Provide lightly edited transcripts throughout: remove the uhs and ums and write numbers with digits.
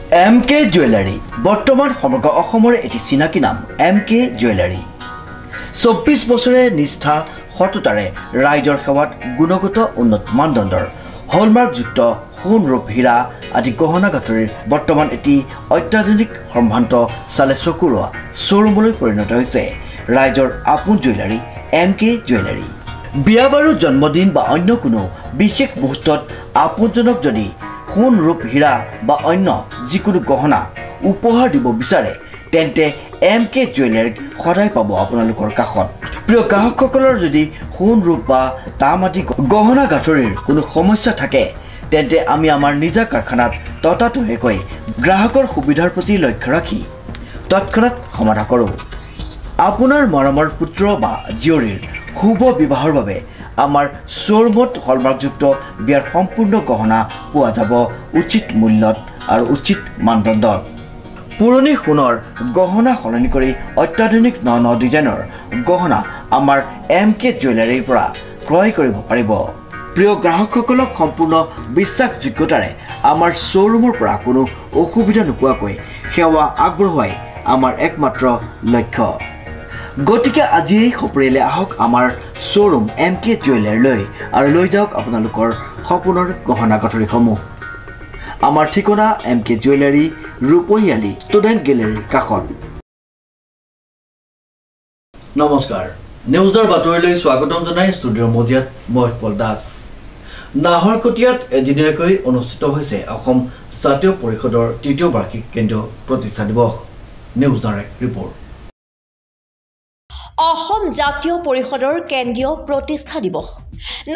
MK jewellery বৰ্তমান সমগ্ৰ অসমৰ এটি চিনাকি নাম MK জুৱেলাৰী 24 বছৰে নিষ্ঠা সততাৰে ৰাইজৰ সেৱাত গুণগত উন্নত মানদণ্ডৰ হলমাৰ্কযুক্ত সোণ ৰূপ হীৰা আদি গহনা গাঁথৰিৰ বৰ্তমান এটি অত্যাধুনিক সম্ভ্ৰান্ত চালে চকুৰোৱা শ্বৰুমলৈ পৰিণত হৈছে ৰাইজৰ আপোন জুৱেলাৰী MK জুৱেলাৰী বিয়া বাৰু জন্মদিন বা অন্য কোনো বিশেষ মুহূৰ্তত আপোনজনক যদি সোণ ৰূপ হীৰা বা অন্য যিকোনো গহনা উপহাৰ দিব বিচাৰে তেন্তে MK জুৱেলাৰীক সদায় পাব আপোনালোকৰ কাষত প্ৰিয় গ্ৰাহকসকলৰ যদি সোণ ৰূপ বা দাম আদি গহনা গাঁথৰিৰ কোনো সমস্যা থাকে তেন্তে আমি আমাৰ নিজা কাৰখানাত ততাতৈয়াকৈ গ্ৰাহকৰ সুবিধাৰ প্ৰতি লক্ষ্য ৰাখি তৎক্ষণাত সমাধা কৰোঁ আপোনাৰ মৰমৰ পুত্ৰ বা জীয়ৰীৰ শুভ বিবাহৰ বাবে আমাৰ শ্বৰুমত হলমাৰ্কযুক্ত বিয়াৰ সম্পূৰ্ণ গহনা পোৱা যাব উচিত মূল্যত আৰু উচিত মানদণ্ডত পুৰণি সোণৰ গহনা সলনি কৰি অত্যাধুনিক ন ডিজাইনৰ গহনা আমাৰ MK জুৱেলাৰীৰ পৰা ক্ৰয় কৰিব পাৰিব প্ৰিয় গ্ৰাহকসকলক সম্পূৰ্ণ বিশ্বাসযোগ্যতাৰে আমাৰ শ্বৰুমৰ পৰা কোনো অসুবিধা নোপোৱাকৈ সেৱা আগবঢ়োৱাই আমাৰ একমাত্ৰ লক্ষ্য গতিকে আজি এই সপৰিয়ালে আহক আমাৰ শ্বৰুম MK জুৱেলাৰীলৈ আৰু লৈ যাওক আপোনালোকৰ সপোনৰ গহনা গাঁথৰিসমূহ আমাৰ ঠিকনা MK জুৱেলাৰী ৰূপহিয়ালী ষ্টুডেণ্ট গেলেৰীৰ কাষত নমস্কাৰ নিউজৰ বাতৰিলৈ স্বাগতম জনাই ষ্টুডিঅ'ৰ মজিয়াত মই পল দাস নাহৰকটীয়াত এদিনীয়াকৈ অনুষ্ঠিত হৈছে অসম জাতীয় পৰিষদৰ তৃতীয় বাৰ্ষিক কেন্দ্ৰীয় প্ৰতিষ্ঠা দিৱস নিউজ ডাইৰেক্ট ৰিপৰ্ট অসম জাতীয় পৰিষদৰ কেন্দ্ৰীয় প্ৰতিষ্ঠা দিৱস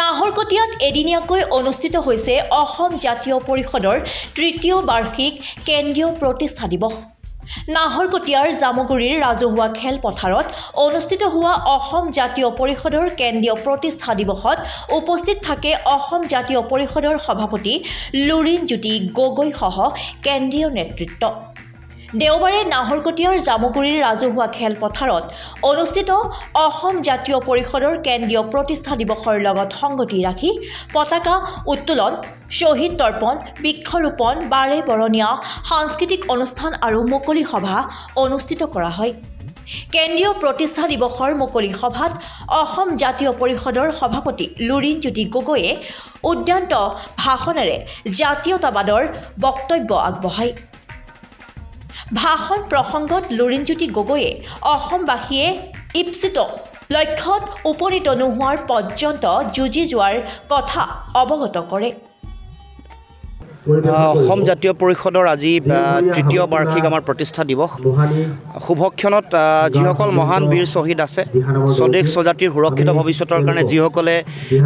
নাহৰকটীয়াত এদিনীয়াকৈ অনুষ্ঠিত হৈছে অসম জাতীয় পৰিষদৰ তৃতীয় বাৰ্ষিক কেন্দ্ৰীয় প্ৰতিষ্ঠা দিৱস নাহৰকটীয়াৰ জামুগুৰিৰ ৰাজহুৱা খেলপথাৰত অনুষ্ঠিত হোৱা অসম জাতীয় পৰিষদৰ কেন্দ্ৰীয় প্ৰতিষ্ঠা দিৱসত উপস্থিত থাকে অসম জাতীয় পৰিষদৰ সভাপতি লুৰিণজ্যোতি গগৈসহ কেন্দ্ৰীয় নেতৃত্ব দেওবাৰে নাহৰকটীয়াৰ জামুগুৰিৰ ৰাজহুৱা খেলপথাৰত অনুষ্ঠিত অসম জাতীয় পৰিষদৰ কেন্দ্ৰীয় প্ৰতিষ্ঠা দিৱসৰ লগত সংগতি ৰাখি পতাকা উত্তোলন শ্বহীদ তৰ্পণ বৃক্ষৰোপণ বাৰে বৰণীয়া সাংস্কৃতিক অনুষ্ঠান আৰু মুকলি সভা অনুষ্ঠিত কৰা হয় কেন্দ্ৰীয় প্ৰতিষ্ঠা দিৱসৰ মুকলি সভাত অসম জাতীয় পৰিষদৰ সভাপতি লুৰিণজ্যোতি গগৈয়ে উদ্যান্ত ভাষণেৰে জাতীয়তাবাদৰ বক্তব্য আগবঢ়ায় ভাষণ প্ৰসংগত লুৰিণজ্যোতি গগৈয়ে অসমবাসীয়ে ইপ্সিত লক্ষ্যত উপনীত নোহোৱাৰ পৰ্যন্ত যুঁজি যোৱাৰ কথা অৱগত কৰে অসম জাতীয় পৰিষদৰ আজি তৃতীয় বাৰ্ষিক আমাৰ প্ৰতিষ্ঠা দিৱস শুভক্ষণত যিসকল মহান বীৰ শ্বহীদ আছে স্বদেশ স্বজাতিৰ সুৰক্ষিত ভৱিষ্যতৰ কাৰণে যিসকলে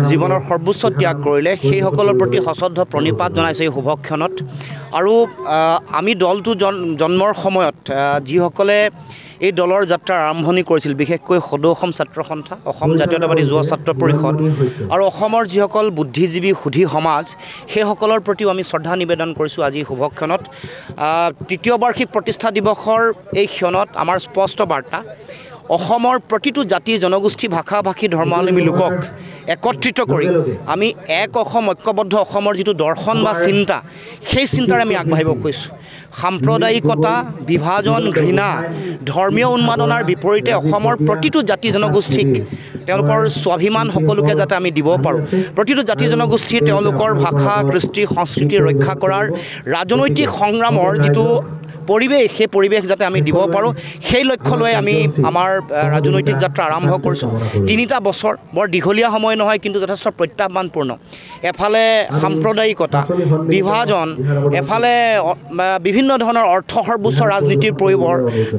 জীৱনৰ সৰ্বোচ্চ ত্যাগ কৰিলে সেইসকলৰ প্ৰতি সশ্ৰদ্ধ প্ৰণিপাত জনাইছে এই শুভক্ষণত আৰু আমি দলটো জন্মৰ সময়ত যিসকলে এই দলৰ যাত্ৰাৰ আৰম্ভণি কৰিছিল বিশেষকৈ সদৌ অসম ছাত্ৰ সন্থা অসম জাতীয়তাবাদী যুৱ ছাত্ৰ পৰিষদ আৰু অসমৰ যিসকল বুদ্ধিজীৱী সুধী সমাজ সেইসকলৰ প্ৰতিও আমি শ্ৰদ্ধা নিবেদন কৰিছোঁ আজি শুভক্ষণত তৃতীয় বাৰ্ষিক প্ৰতিষ্ঠা দিৱসৰ এই ক্ষণত আমাৰ স্পষ্ট বাৰ্তা অসমৰ প্ৰতিটো জাতি জনগোষ্ঠী ভাষা ভাষী ধৰ্মাৱলম্বী লোকক একত্ৰিত কৰি আমি এক অসম ঐক্যবদ্ধ অসমৰ যিটো দৰ্শন বা চিন্তা সেই চিন্তাৰে আমি আগবাঢ়িব খুজিছোঁ সাম্প্ৰদায়িকতা বিভাজন ঘৃণা ধৰ্মীয় উন্মাদনাৰ বিপৰীতে অসমৰ প্ৰতিটো জাতি জনগোষ্ঠীক তেওঁলোকৰ স্বাভিমান সকলোকে যাতে আমি দিব পাৰোঁ প্ৰতিটো জাতি জনগোষ্ঠীৰ তেওঁলোকৰ ভাষা কৃষ্টি সংস্কৃতি ৰক্ষা কৰাৰ ৰাজনৈতিক সংগ্ৰামৰ যিটো পৰিৱেশ সেই পৰিৱেশ যাতে আমি দিব পাৰোঁ সেই লক্ষ্য লৈ আমি আমাৰ ৰাজনৈতিক যাত্ৰা আৰম্ভ কৰিছোঁ 3টা বছৰ বৰ দীঘলীয়া সময় নহয় কিন্তু যথেষ্ট প্ৰত্যাহ্বানপূৰ্ণ এফালে সাম্প্ৰদায়িকতা বিভাজন এফালে বিভিন্ন ধৰণৰ অৰ্থ সৰ্বোচ্চ ৰাজনীতিৰ প্ৰয়োগ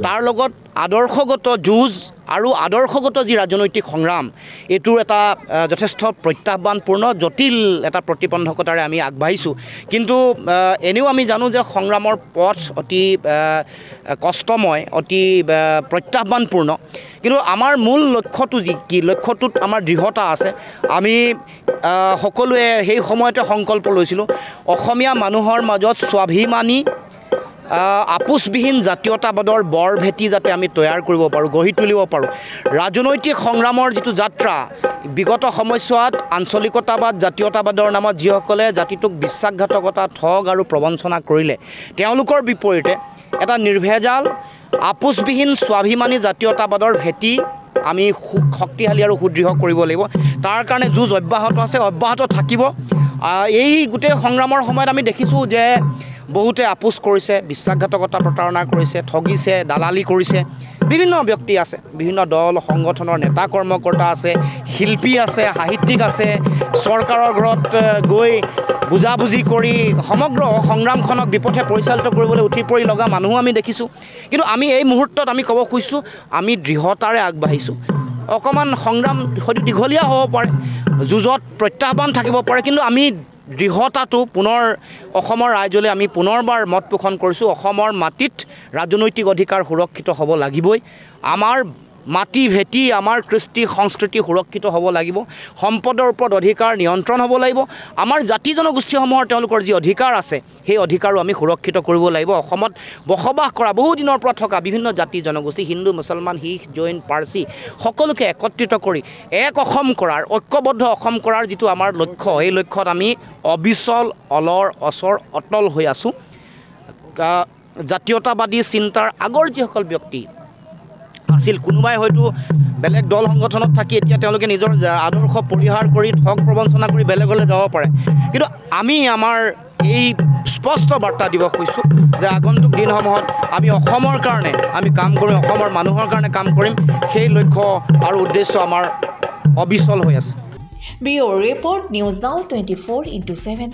তাৰ লগত আদৰ্শগত যুঁজ আৰু আদৰ্শগত যি ৰাজনৈতিক সংগ্ৰাম এইটোৰ এটা যথেষ্ট প্ৰত্যাহ্বানপূৰ্ণ জটিল এটা প্ৰতিবন্ধকতাৰে আমি আগবাঢ়িছোঁ কিন্তু এনেও আমি জানো যে সংগ্ৰামৰ পথ অতি কষ্টময় অতি প্ৰত্যাহ্বানপূৰ্ণ কিন্তু আমাৰ মূল লক্ষ্যটো কি লক্ষ্যটোত আমাৰ দৃঢ়তা আছে আমি সকলোৱে সেই সময়তে সংকল্প লৈছিলোঁ অসমীয়া মানুহৰ মাজত স্বাভিমানী আপোচবিহীন জাতীয়তাবাদৰ বৰ ভেটি যাতে আমি তৈয়াৰ কৰিব পাৰোঁ, গঢ়ি তুলিব পাৰোঁ। ৰাজনৈতিক সংগ্ৰামৰ যিটো যাত্ৰা, বিগত সময়ছোৱাত আঞ্চলিকতাবাদ জাতীয়তাবাদৰ নামত যিসকলে জাতিটোক বিশ্বাসঘাতকতা, ঠগ আৰু প্ৰবঞ্চনা কৰিলে, তেওঁলোকৰ বিপৰীতে এটা নিৰ্ভেজাল আপোচবিহীন স্বাভিমানী জাতীয়তাবাদৰ ভেটি আমি শক্তিশালী আৰু সুদৃঢ় কৰিব লাগিব। তাৰ কাৰণে যুঁজ অব্যাহত আছে, অব্যাহত থাকিব। এই গোটেই সংগ্ৰামৰ সময়ত আমি দেখিছোঁ যে বহুতে আপোচ কৰিছে, বিশ্বাসঘাতকতা প্ৰতাৰণা কৰিছে, ঠগিছে, দালালি কৰিছে। বিভিন্ন ব্যক্তি আছে, বিভিন্ন দল সংগঠনৰ নেতা কৰ্মকৰ্তা আছে, শিল্পী আছে, সাহিত্যিক আছে, চৰকাৰৰ ঘৰত গৈ বুজাবুজি কৰি সমগ্ৰ সংগ্ৰামখনক বিপথে পৰিচালিত কৰিবলৈ উঠি পৰি লগা মানুহো আমি দেখিছোঁ। কিন্তু আমি এই মুহূৰ্তত আমি ক'ব খুজিছোঁ, আমি দৃঢ়তাৰে আগবাঢ়িছোঁ। অকণমান সংগ্ৰাম হয়তো দীঘলীয়া হ'ব পাৰে, যুঁজত প্ৰত্যাহ্বান থাকিব পাৰে, কিন্তু আমি দৃঢ়তাটো পুনৰ অসমৰ ৰাইজলৈ আমি পুনৰবাৰ মত পোষণ কৰিছোঁ। অসমৰ মাটিত ৰাজনৈতিক অধিকাৰ সুৰক্ষিত হ'ব লাগিবই। আমাৰ মাটি ভেটি, আমাৰ কৃষ্টি সংস্কৃতি সুৰক্ষিত হ'ব লাগিব। সম্পদৰ ওপৰত অধিকাৰ নিয়ন্ত্ৰণ হ'ব লাগিব। আমাৰ জাতি জনগোষ্ঠীসমূহৰ তেওঁলোকৰ যি অধিকাৰ আছে, সেই অধিকাৰো আমি সুৰক্ষিত কৰিব লাগিব। অসমত বসবাস কৰা বহুদিনৰ পৰা থকা বিভিন্ন জাতি জনগোষ্ঠী, হিন্দু, মুছলমান, শিখ, জৈন, পাৰ্চী, সকলোকে একত্ৰিত কৰি এক অসম কৰাৰ, ঐক্যবদ্ধ অসম কৰাৰ যিটো আমাৰ লক্ষ্য, এই লক্ষ্যত আমি অবিচল, অচৰ, অটল হৈ আছোঁ। জাতীয়তাবাদী চিন্তাৰ আগৰ যিসকল ব্যক্তি আছিল, কোনোবাই হয়তো বেলেগ দল সংগঠনত থাকি এতিয়া তেওঁলোকে নিজৰ আদৰ্শ পৰিহাৰ কৰি ঠগ প্ৰবঞ্চনা কৰি বেলেগলৈ যাব পাৰে। কিন্তু আমি আমাৰ এই স্পষ্ট বাৰ্তা দিব খুজিছোঁ যে আগন্তুক দিনসমূহত আমি অসমৰ কাৰণে আমি কাম কৰিম, অসমৰ মানুহৰ কাৰণে কাম কৰিম। সেই লক্ষ্য আৰু উদ্দেশ্য আমাৰ অবিচল হৈ আছে। Bureau report, news now 24/7।